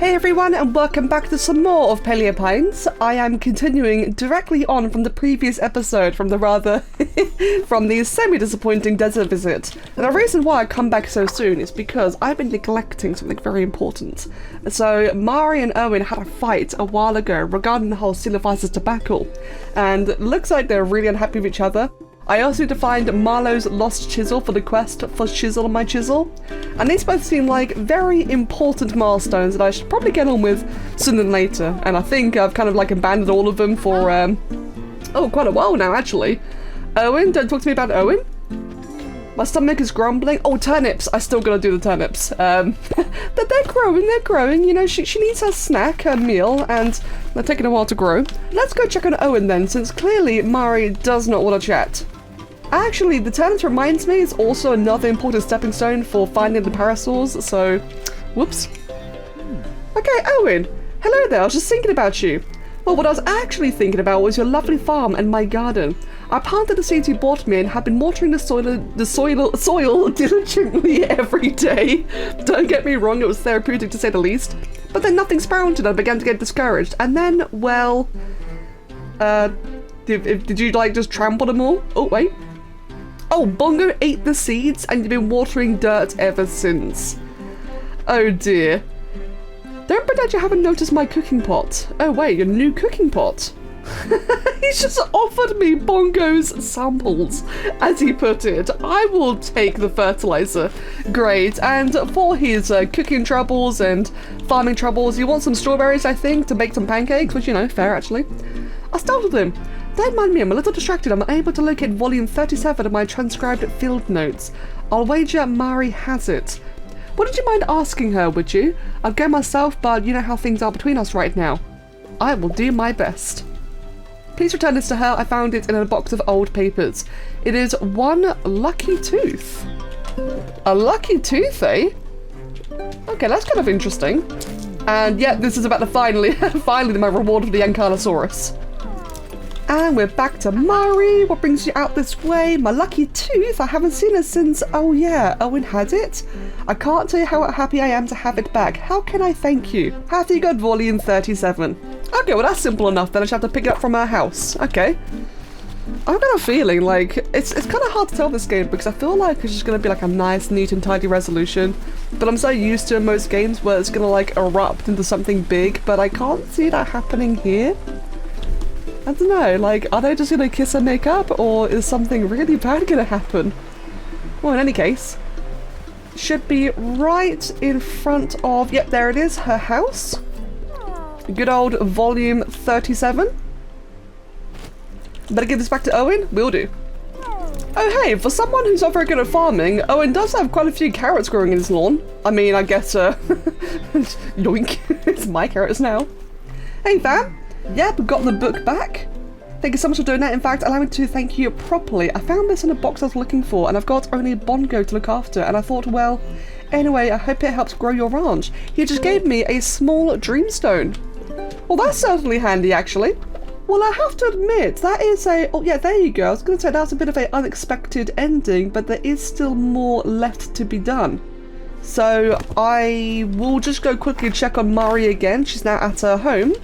Hey everyone, and welcome back to some more of Paleo Pines. I am continuing directly on from the previous episode, from the semi-disappointing desert visit. And the reason why I come back so soon is because I've been neglecting something very important. So Mari and Owen had a fight a while ago regarding the whole Seal of Ice's debacle, and it looks like they're really unhappy with each other. I also need to find Marlos' lost chisel for the quest for Chisel on my chisel. And these both seem like very important milestones that I should probably get on with sooner than later. And I think I've kind of like abandoned all of them for, quite a while now actually. Owen, don't talk to me about Owen. My stomach is grumbling. Oh, turnips. I still gotta do the turnips. They're growing, you know, she needs her snack, her meal, and they're taking a while to grow. Let's go check on Owen then, since clearly Mari does not want to chat. Actually, the turnips reminds me it's also another important stepping stone for finding the parasaurs, so whoops. Okay, Owen. Hello there, I was just thinking about you. Well, what I was actually thinking about was your lovely farm and my garden. I planted the seeds you bought me and have been watering the soil diligently every day. Don't get me wrong, it was therapeutic to say the least. But then nothing sprouted and I began to get discouraged. And then, well... did you, like, just trample them all? Oh, wait. Oh, Bongo ate the seeds and you've been watering dirt ever since. Oh dear. Don't pretend you haven't noticed my cooking pot. Oh wait, your new cooking pot. He's just offered me Bongo's samples, as he put it. I will take the fertilizer. Great. And for his cooking troubles and farming troubles, you want some strawberries, I think, to make some pancakes, which, you know, fair actually. I startled him. Don't mind me, I'm a little distracted. I'm unable to locate volume 37 of my transcribed field notes. I'll wager Mari has it. Wouldn't you mind asking her, would you? I'd go myself, but you know how things are between us right now. I will do my best. Please return this to her. I found it in a box of old papers. It is one lucky tooth. A lucky tooth, eh? Okay, that's kind of interesting. And yeah, this is about to finally my reward for the Ankylosaurus. And we're back to Mari. What brings you out this way? My lucky tooth. I haven't seen it since, oh yeah, Owen had it. I can't tell you how happy I am to have it back. How can I thank you? Have you got volume 37? Okay, well that's simple enough then. I just have to pick it up from her house. Okay. I've got a feeling like it's kind of hard to tell this game because I feel like it's just going to be like a nice, neat and tidy resolution. But I'm so used to in most games where it's going to like erupt into something big, but I can't see that happening here. I don't know, like, are they just gonna kiss and make up, or is something really bad gonna happen? Well, in any case, should be right in front of, yep, there it is, her house. Good old volume 37. Better give this back to Owen? Will do. Oh hey, for someone who's not very good at farming, Owen does have quite a few carrots growing in his lawn. I mean, I guess, yoink, it's my carrots now. Hey fam. Yep, got the book back. Thank you so much for doing that. In fact, allow me to thank you properly. I found this in a box I was looking for, and I've got only Bongo to look after, and I thought, well, anyway, I hope it helps grow your ranch. He just gave me a small Dreamstone. Well, that's certainly handy, actually. Well, I have to admit, that is a... Oh, yeah, there you go. I was going to say that was a bit of an unexpected ending, but there is still more left to be done. So I will just go quickly check on Mari again. She's now at her home.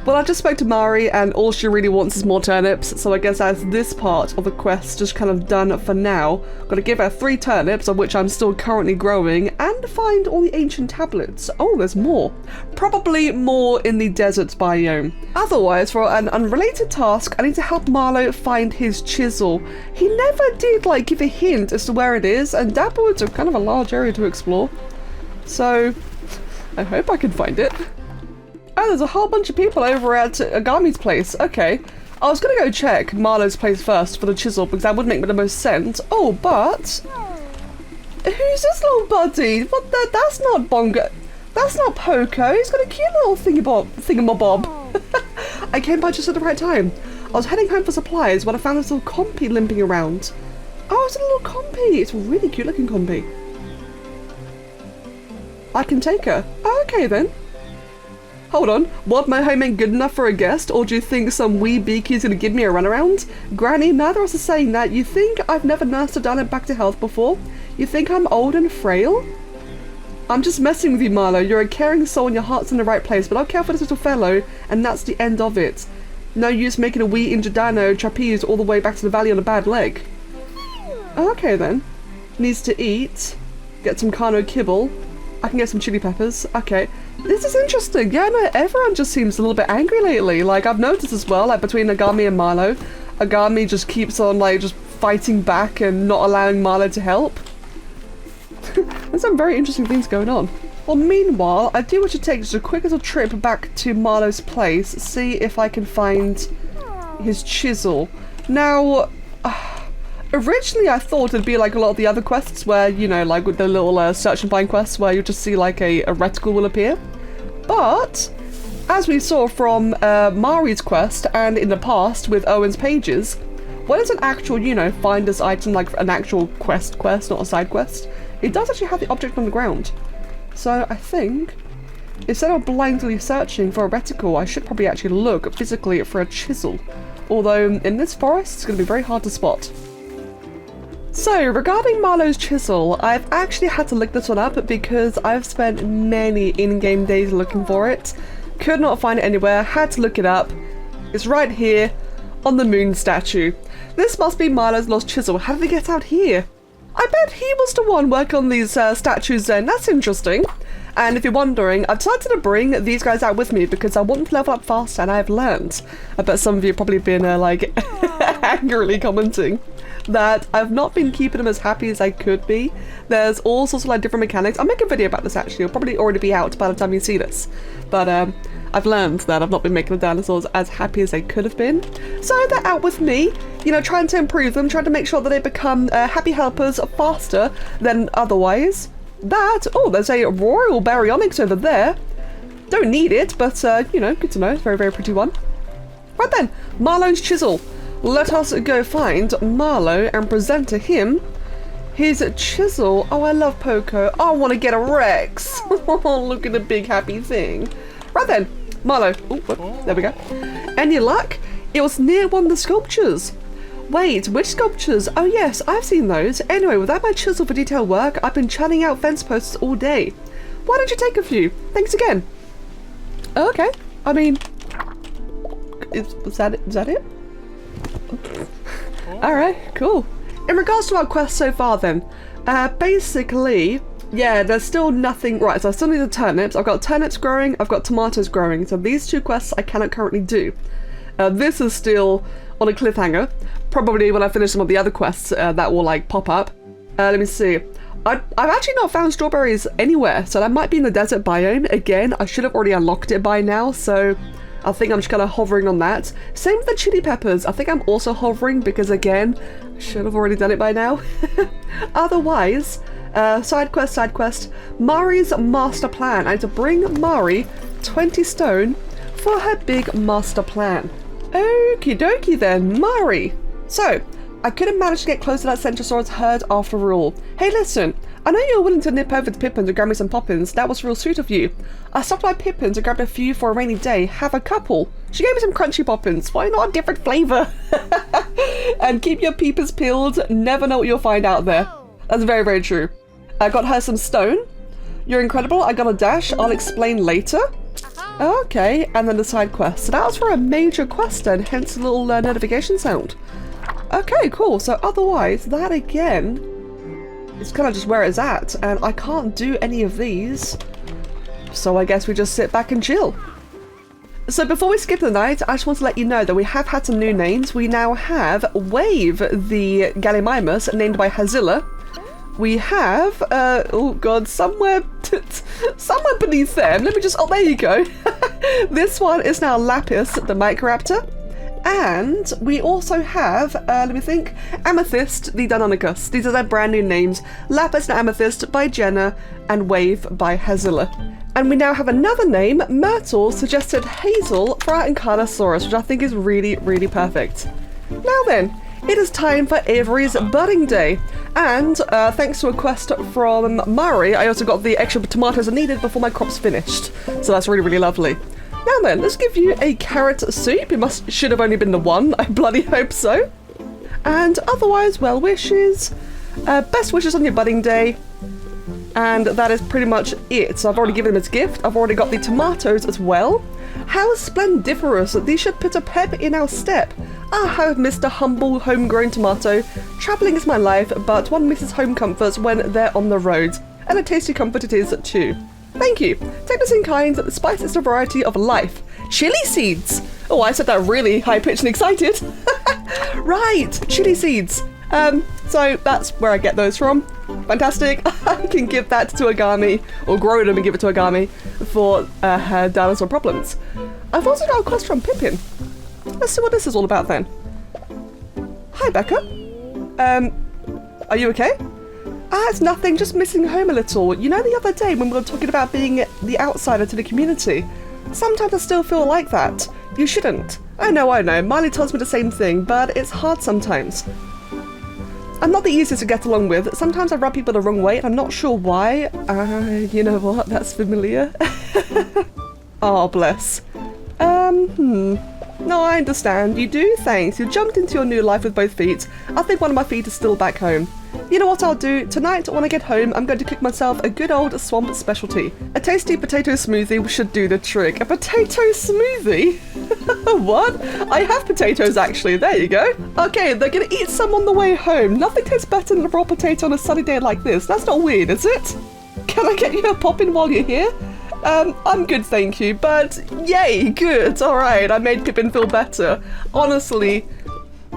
Well, I just spoke to Mari and all she really wants is more turnips, so I guess that's this part of the quest just kind of done for now. Gotta give her 3 turnips, of which I'm still currently growing, and find all the ancient tablets. Oh, there's more. Probably more in the desert biome. Otherwise, for an unrelated task, I need to help Marlo find his chisel. He never did, like, give a hint as to where it is, and dapplewood's are kind of a large area to explore. So, I hope I can find it. Oh, there's a whole bunch of people over at Agami's place. Okay. I was gonna go check Marlo's place first for the chisel because that would make the most sense. Oh, but... Who's this little buddy? What the... That's not Bongo. That's not Poco. He's got a cute little thingamabob. I came by just at the right time. I was heading home for supplies when I found this little compy limping around. Oh, it's a little compy. It's a really cute looking compy. I can take her. Oh, okay then. Hold on, what, my home ain't good enough for a guest, or do you think some wee beaky's gonna give me a runaround? Granny, neither of us is saying that. You think I've never nursed a darling back to health before? You think I'm old and frail? I'm just messing with you, Marlo. You're a caring soul and your heart's in the right place, but I'll care for this little fellow, and that's the end of it. No use making a wee injured dino trapeze all the way back to the valley on a bad leg. Okay then. Needs to eat. Get some carno kibble. I can get some chili peppers. Okay. This is interesting. Yeah, no, everyone just seems a little bit angry lately. Like, I've noticed as well, like, between Agami and Marlo, Agami just keeps on, like, just fighting back and not allowing Marlo to help. There's some very interesting things going on. Well, meanwhile, I do want to take just a quick little trip back to Marlo's place, see if I can find his chisel. Now, originally I thought it'd be like a lot of the other quests where, you know, like with the little search and find quests where you just see like a reticle will appear. But, as we saw from Mari's quest and in the past with Owen's pages, when it's an actual, you know, find this item, like an actual quest, not a side quest, it does actually have the object on the ground. So I think, instead of blindly searching for a reticle, I should probably actually look physically for a chisel. Although, in this forest, it's going to be very hard to spot. So, regarding Marlo's chisel, I've actually had to look this one up because I've spent many in-game days looking for it. Could not find it anywhere, had to look it up. It's right here, on the moon statue. This must be Marlo's lost chisel. How did he get out here? I bet he was the one working on these statues then. That's interesting. And if you're wondering, I've decided to bring these guys out with me because I want them to level up fast, and I've learned. I bet some of you have probably been like angrily commenting that I've not been keeping them as happy as I could be. There's all sorts of like different mechanics. I'll make a video about this actually. It'll probably already be out by the time you see this. But I've learned that I've not been making the dinosaurs as happy as they could have been. So they're out with me, you know, trying to improve them, trying to make sure that they become happy helpers faster than otherwise. Oh, there's a Royal Baryonyx over there. Don't need it, but, you know, good to know. Very, very pretty one. Right then, Marlo's chisel. Let us go find Marlo and present to him his chisel. Oh, I love Poco. I want to get a Rex. Oh, look at the big happy thing. Right then, Marlo. Oh, there we go. Any luck? It was near one of the sculptures. Wait, which sculptures? Oh yes, I've seen those. Anyway, without my chisel for detailed work, I've been churning out fence posts all day. Why don't you take a few? Thanks again. Oh, okay. I mean, is that it? Alright, cool. In regards to our quest so far then, basically, yeah, there's still nothing. Right, so I still need the turnips. I've got turnips growing, I've got tomatoes growing, so these two quests I cannot currently do. This is still on a cliffhanger. Probably when I finish some of the other quests that will like pop up. Let me see. I've actually not found strawberries anywhere, so that might be in the desert biome. Again, I should have already unlocked it by now, so I think I'm just kind of hovering on that. Same with the chili peppers. I think I'm also hovering because, again, I should have already done it by now. Otherwise, side quest. Mari's master plan. I need to bring Mari 20 stone for her big master plan. Okie dokie then, Mari. So, I couldn't manage to get close to that Centrosaurus herd after all. Hey listen, I know you were willing to nip over to Pippins and grab me some Poppins. That was real sweet of you. I stopped by Pippins and grabbed a few for a rainy day. Have a couple. She gave me some crunchy Poppins. Why not a different flavour? And keep your peepers peeled. Never know what you'll find out there. That's very, very true. I got her some stone. You're incredible. I got a dash. I'll explain later. Okay, and then the side quest. So that was for a major quest then, hence a little notification sound. Okay, cool. So otherwise, that again is kind of just where it's at, and I can't do any of these. So I guess we just sit back and chill. So before we skip the night, I just want to let you know that we have had some new names. We now have Wave, the Gallimimus, named by Hazilla. We have, oh god, somewhere beneath them. Let me just, oh, there you go. This one is now Lapis, the Microraptor. And we also have, let me think, Amethyst, the Deinonychus. These are their brand new names. Lapis and Amethyst by Jenna, and Wave by Hazilla. And we now have another name, Myrtle, suggested Hazel for our Corythosaurus, which I think is really, really perfect. Now then, it is time for Avers Budding Day. And thanks to a quest from Mari, I also got the extra tomatoes I needed before my crop's finished. So that's really, really lovely. Now then, let's give you a carrot soup. It should have only been the one. I bloody hope so. And otherwise, well wishes. Best wishes on your budding day. And that is pretty much it. So I've already given him his gift. I've already got the tomatoes as well. How splendiferous! These should put a pep in our step. Ah, how I've missed a humble, homegrown tomato. Travelling is my life, but one misses home comforts when they're on the road. And a tasty comfort it is too. Thank you. Take this in kind. The spice is the variety of life. Chili seeds! Oh, I said that really high-pitched and excited. Right, chili seeds. So that's where I get those from. Fantastic. I can give that to Agami, or grow them and give it to Agami for her dinosaur problems. I've also got a quest from Pippin. Let's see what this is all about then. Hi, Becca. Are you okay? It's nothing, just missing home a little. You know the other day when we were talking about being the outsider to the community? Sometimes I still feel like that. You shouldn't. I know. Miley tells me the same thing, but it's hard sometimes. I'm not the easiest to get along with. Sometimes I rub people the wrong way and I'm not sure why. You know what? That's familiar. Oh, bless. No, I understand. You do, thanks. You jumped into your new life with both feet. I think one of my feet is still back home. You know what I'll do? Tonight, when I get home, I'm going to cook myself a good old swamp specialty. A tasty potato smoothie should do the trick. A potato smoothie? What? I have potatoes, actually. There you go. Okay, they're going to eat some on the way home. Nothing tastes better than a raw potato on a sunny day like this. That's not weird, is it? Can I get you a Poppin while you're here? I'm good, thank you, but yay, good, alright, I made Pippin feel better. Honestly,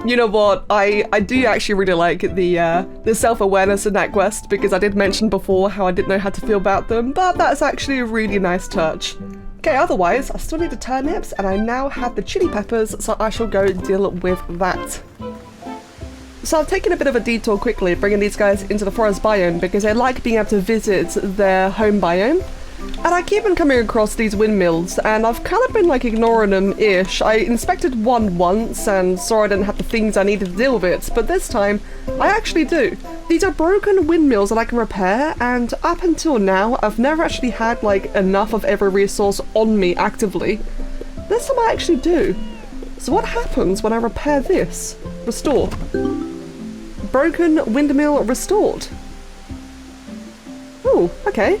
you know what, I do actually really like the self-awareness in that quest, because I did mention before how I didn't know how to feel about them, but that's actually a really nice touch. Okay, otherwise, I still need the turnips, and I now have the chili peppers, so I shall go deal with that. So I've taken a bit of a detour quickly, bringing these guys into the forest biome, because I like being able to visit their home biome. And I keep on coming across these windmills, and I've kind of been like ignoring them-ish. I inspected one once and saw I didn't have the things I needed to deal with it, but this time I actually do. These are broken windmills that I can repair, and up until now I've never actually had like enough of every resource on me actively. This time I actually do. So what happens when I repair this? Restore. Broken windmill restored. Ooh, okay.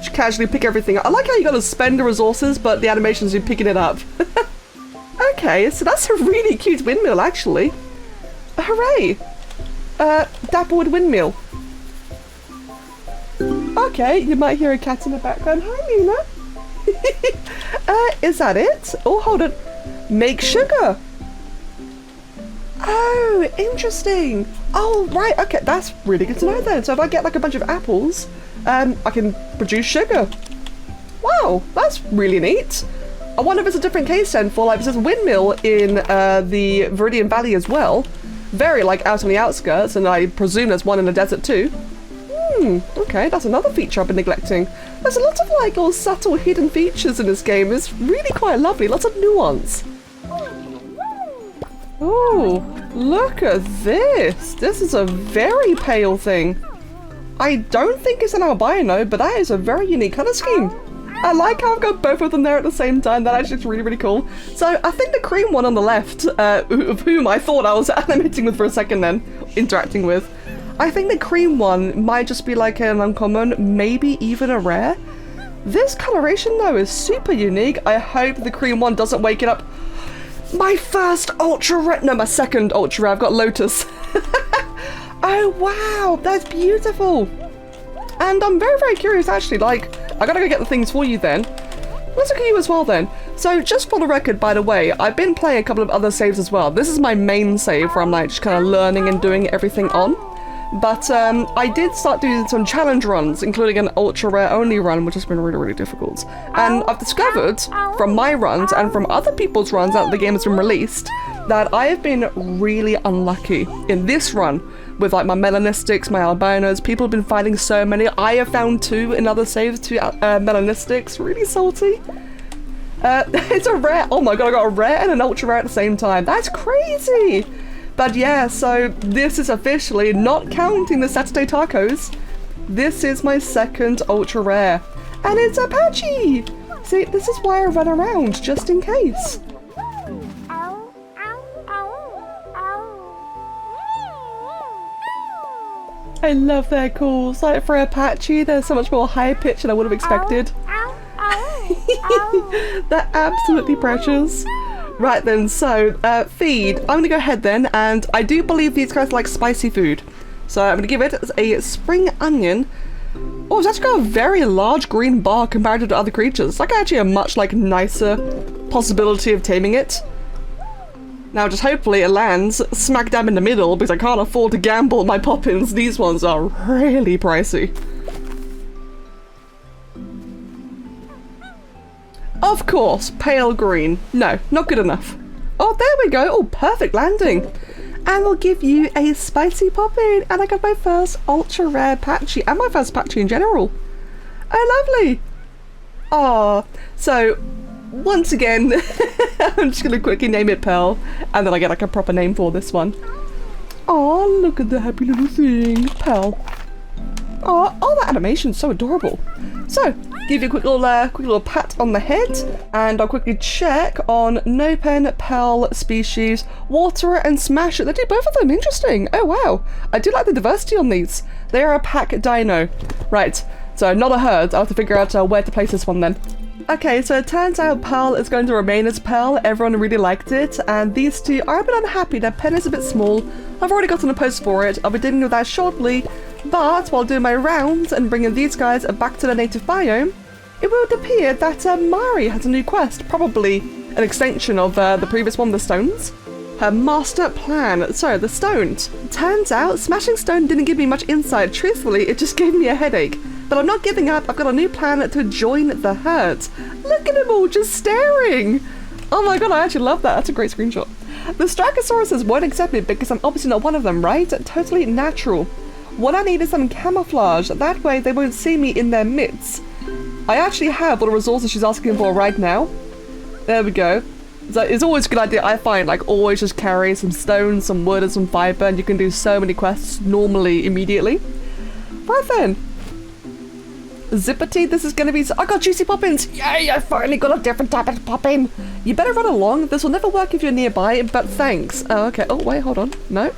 Just casually pick everything up. I like how you gotta spend the resources, but the animations you picking it up. Okay, so that's a really cute windmill, actually. Hooray! Dapplewood windmill. Okay, you might hear a cat in the background. Hi, Luna. Is that it? Oh, hold on. Make sugar. Oh, interesting. Oh, right. Okay, that's really good to know then. So if I get like a bunch of apples, I can produce sugar. Wow, that's really neat. I wonder if it's a different case then for like, there's a windmill in the Viridian Valley as well. Very like out on the outskirts, and I presume there's one in the desert too. Okay, that's another feature I've been neglecting. There's a lot of like all subtle hidden features in this game. It's really quite lovely, lots of nuance. Oh, look at this. This is a very pale thing. I don't think it's an albino, but that is a very unique colour scheme. I like how I've got both of them there at the same time. That actually is really, really cool. So I think the cream one on the left, of whom I thought I was animating with for a second then, interacting with, I think the cream one might just be like an uncommon, maybe even a rare. This coloration though is super unique. I hope the cream one doesn't wake it up. My first ultra rare, no, my second ultra rare, I've got Lotus. Oh wow, that's beautiful. And I'm very, very curious actually, like, I gotta go get the things for you then. Let's look at you as well then. So just for the record, by the way, I've been playing a couple of other saves as well. This is my main save where I'm like just kind of learning and doing everything on. But I did start doing some challenge runs, including an ultra rare only run, which has been really, really difficult. And I've discovered from my runs and from other people's runs after the game has been released that I have been really unlucky in this run with like my melanistics, my albinos. People have been finding so many. I have found 2 in other saves, 2 melanistics. Really salty. It's a rare. Oh my god, I got a rare and an ultra rare at the same time. That's crazy. But yeah, so this is officially, not counting the Saturday tacos, this is my second ultra rare. And it's Apache! See, this is why I run around, just in case. I love their calls. Like for Apache, they're so much more high pitched than I would have expected. They're absolutely precious. Right then, so feed. I'm gonna go ahead then, and I do believe these guys like spicy food. So I'm gonna give it a spring onion. Oh, it's actually got a very large green bar compared to other creatures. It's like actually a much like nicer possibility of taming it. Now just hopefully it lands smack dab in the middle because I can't afford to gamble my Poppins. These ones are really pricey. Of course, pale green. No, not good enough. Oh, there we go. Oh, perfect landing. And we'll give you a spicy Poppin. And I got my first ultra rare Patchy and my first Patchy in general. Oh, lovely. Oh, so once again, I'm just going to quickly name it Pearl, and then I get like a proper name for this one. Oh, look at the happy little thing, Pearl. Oh, that animation's so adorable. So, give you a quick little pat on the head, and I'll quickly check on no pen, Pearl, species, water, and smash it. They do both of them. Interesting. Oh wow, I do like the diversity on these. They are a pack dino. Right. So not a herd. I'll have to figure out where to place this one then. Okay, so it turns out Pearl is going to remain as Pearl. Everyone really liked it, and these two are a bit unhappy. Their pen is a bit small. I've already gotten a post for it. I'll be dealing with that shortly, but while doing my rounds and bringing these guys back to their native biome, it would appear that Mari has a new quest, probably an extension of the previous one, the stones. Her master plan. So, the stones. Turns out, smashing stone didn't give me much insight. Truthfully, it just gave me a headache. But I'm not giving up. I've got a new plan to join the herd. Look at them all just staring. Oh my god, I actually love that. That's a great screenshot. The Strachosauruses won't accept me because I'm obviously not one of them, right? Totally natural. What I need is some camouflage. That way they won't see me in their midst. I actually have all the resources she's asking for right now. There we go. So it's always a good idea, I find, like always just carry some stone, some wood, and some fiber, and you can do so many quests normally, immediately. Right then. Zippity, this is gonna be I got juicy Poppins! Yay, I finally got a different type of Poppin! You better run along, this will never work if you're nearby, but thanks. Oh, okay. Oh, wait, hold on. No?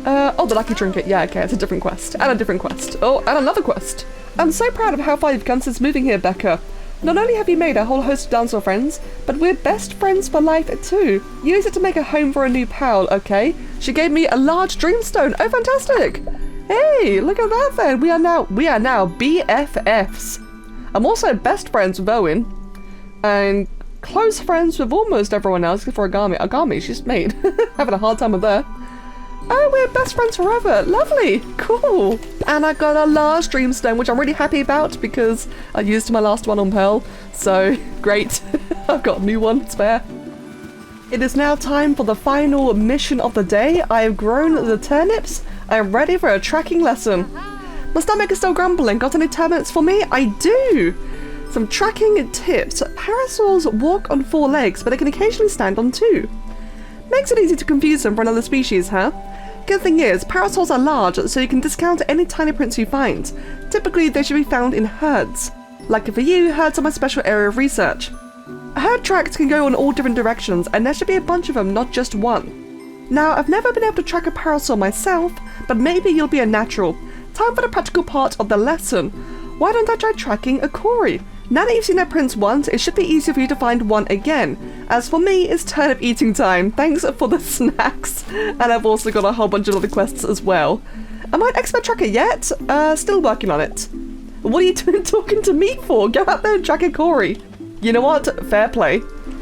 Oh, the lucky trinket. Yeah, okay, it's a different quest. And a different quest. Oh, and another quest. I'm so proud of how far you've come since moving here, Becca. Not only have you made a whole host of dinosaur friends, but we're best friends for life too. Use it to make a home for a new pal, okay? She gave me a large Dreamstone. Oh, fantastic! Hey, look at that then. We are now BFFs. I'm also best friends with Owen, and close friends with almost everyone else except for Agami. Agami, she's made. Having a hard time with her. Oh, we're best friends forever. Lovely. Cool. And I got a large Dreamstone, which I'm really happy about because I used my last one on Pearl. So, great. I've got a new one spare. It is now time for the final mission of the day. I have grown the turnips. I am ready for a tracking lesson. My stomach is still grumbling. Got any turnips for me? I do. Some tracking tips. Parasaurs walk on 4 legs, but they can occasionally stand on 2. Makes it easy to confuse them for another species, huh? Good thing is, parasaurs are large, so you can discount any tiny prints you find. Typically, they should be found in herds. Lucky for you, herds are my special area of research. Herd tracks can go in all different directions, and there should be a bunch of them, not just one. Now, I've never been able to track a parasaur myself, but maybe you'll be a natural. Time for the practical part of the lesson. Why don't I try tracking a Cory? Now that you've seen their prints once, it should be easier for you to find one again. As for me, it's turnip eating time. Thanks for the snacks. And I've also got a whole bunch of other quests as well. Am I an expert tracker yet? Still working on it. What are you talking to me for? Go out there and track a Cory. You know what? Fair play.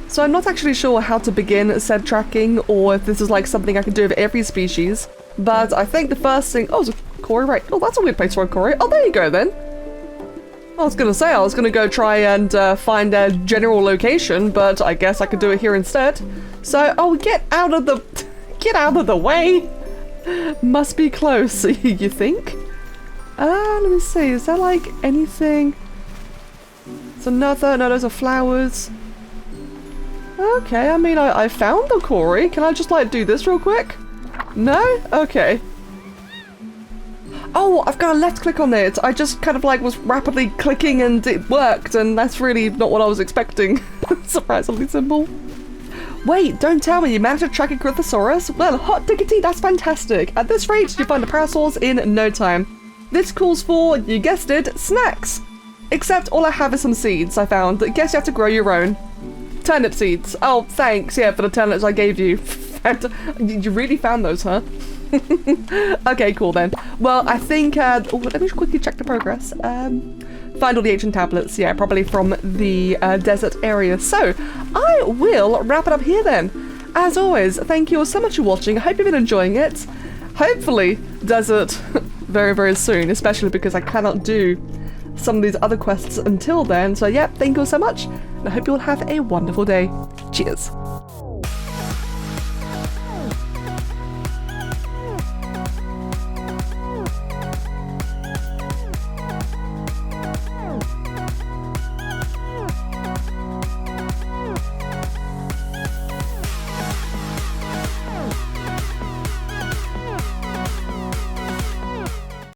So I'm not actually sure how to begin said tracking, or if this is like something I can do with every species. But I think the first thing... Oh, it's a Cory, right. Oh, that's a weird place for a Cory. Oh, there you go then. I was gonna go try and find their general location, but I guess I could do it here instead. So, oh, get out of the way! Must be close, you think? Let me see, is there like anything? It's another, no, those are flowers. Okay, I mean, I found the Cory. Can I just like do this real quick? No? Okay. Oh, I've got a left click on it. I just kind of like was rapidly clicking and it worked, and that's really not what I was expecting. Surprisingly simple. Wait, don't tell me you managed to track a Corythosaurus? Well, hot diggity, that's fantastic. At this rate, you find the parasaurs in no time. This calls for, you guessed it, snacks. Except all I have is some seeds I found. Guess you have to grow your own. Turnip seeds. Oh, thanks, yeah, for the turnips I gave you. You really found those, huh? Okay, cool then. Well, I think, let me just quickly check the progress. Find all the ancient tablets, yeah, probably from the desert area. So, I will wrap it up here then. As always, thank you all so much for watching. I hope you've been enjoying it. Hopefully, desert very, very soon, especially because I cannot do some of these other quests until then. So, yeah, thank you all so much, and I hope you all have a wonderful day. Cheers.